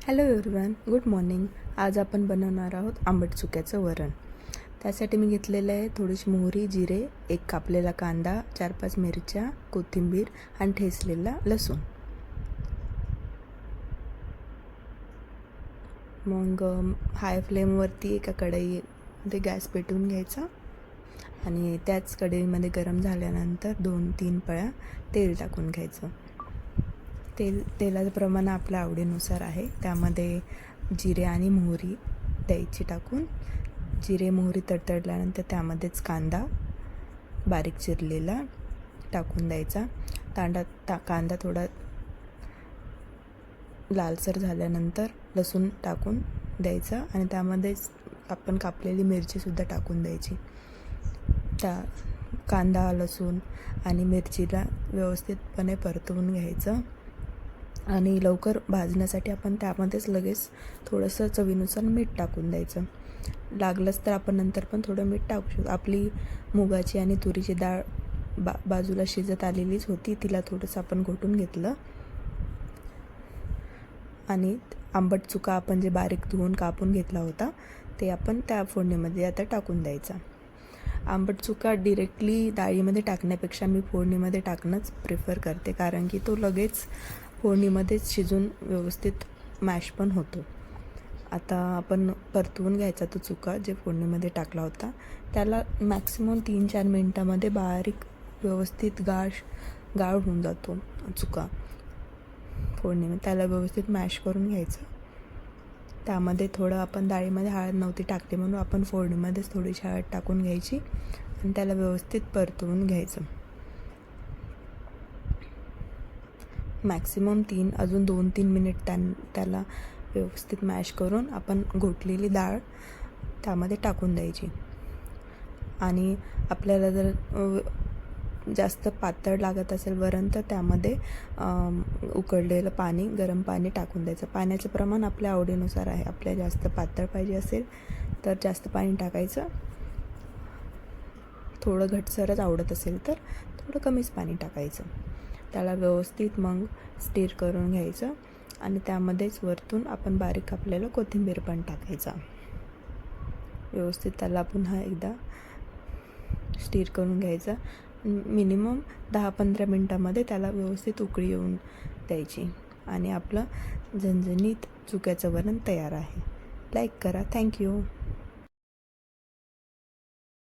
Hello everyone, good morning. आज आपण बनवणार आहोत आंबट चुक्याचं वरण. त्यासाठी मी घेतलेलं आहे थोडीशी मोहरी, जिरे, एक कापलेला कांदा, 4-5 मिरच्या, कोथिंबीर आणि ठेचलेला लसूण. मग हाय फ्लेमवरती एका कढईमध्ये गॅस पेटवून घ्यायचा आणि त्याच कढईमध्ये गरम झाल्यानंतर 2-3 पळ्या तेल टाकून घ्यायचं. तेलाचं प्रमाण आपल्या आवडीनुसार आहे. त्यामध्ये जिरे आणि मोहरी द्यायची टाकून. जिरे मोहरी तडतडल्यानंतर त्यामध्येच कांदा बारीक चिरलेला टाकून द्यायचा. कांदा थोडा लालसर झाल्यानंतर लसूण टाकून द्यायचा आणि त्यामध्येच आपण कापलेली मिरचीसुद्धा टाकून द्यायची. त्या कांदा, लसूण आणि मिरचीला व्यवस्थितपणे परतवून घ्यायचं आणि लवकर भाजण्यासाठी आपण त्यामध्येच लगेच थोडंसं चवीनुसार मीठ टाकून द्यायचं. लागलंच तर आपण नंतर पण थोडं मीठ टाकू शकतो. आपली मुगाची आणि तुरीची डाळ बाजूला शिजत आलेलीच होती, तिला थोडंसं आपण घोटून घेतलं आणि आंबट चुका आपण जे बारीक धुवून कापून घेतला होता ते आपण त्या फोडणीमध्ये आता टाकून द्यायचा. आंबट चुका डिरेक्टली डाळीमध्ये टाकण्यापेक्षा मी फोडणीमध्ये टाकणंच प्रिफर करते, कारण की तो लगेच फोडणीमध्येच शिजून व्यवस्थित मॅश पण होतो. आता आपण परतवून घ्यायचा तो चुका जे फोडणीमध्ये टाकला होता. त्याला मॅक्सिमम 3-4 मिनटामध्ये बारीक व्यवस्थित गाळ होऊन जातो चुका फोडणीमध्ये. त्याला व्यवस्थित मॅश करून घ्यायचं. त्यामध्ये थोडं आपण डाळीमध्ये हळद नव्हती टाकली म्हणून आपण फोडणीमध्येच थोडीशी हळद टाकून घ्यायची आणि त्याला व्यवस्थित परतवून घ्यायचं. मॅक्सिमम 2-3 मिनिट त्याला व्यवस्थित मॅश करून आपण घोटलेली डाळ त्यामध्ये टाकून द्यायची. आणि आपल्याला जर जास्त पातळ लागत असेल वरण तर त्यामध्ये उकळलेलं पाणी, गरम पाणी टाकून द्यायचं. पाण्याचं प्रमाण आपल्या आवडीनुसार आहे. आपल्याला जास्त पातळ पाहिजे असेल तर जास्त पाणी टाकायचं. थोडं घटसरच आवडत असेल तर थोडं कमीच पाणी टाकायचं. त्याला व्यवस्थित मग स्टीर करून घ्यायचं आणि त्यामध्येच वरतून आपण बारीक कापलेलं कोथिंबीर पण टाकायचा. व्यवस्थित त्याला पुन्हा एकदा स्टीर करून घ्यायचं. मिनिमम 10-15 मिनटामध्ये त्याला व्यवस्थित उकळी येऊन द्यायची आणि आपलं झणझणीत चुक्याचं वरण तयार आहे. लाईक करा. थँक्यू.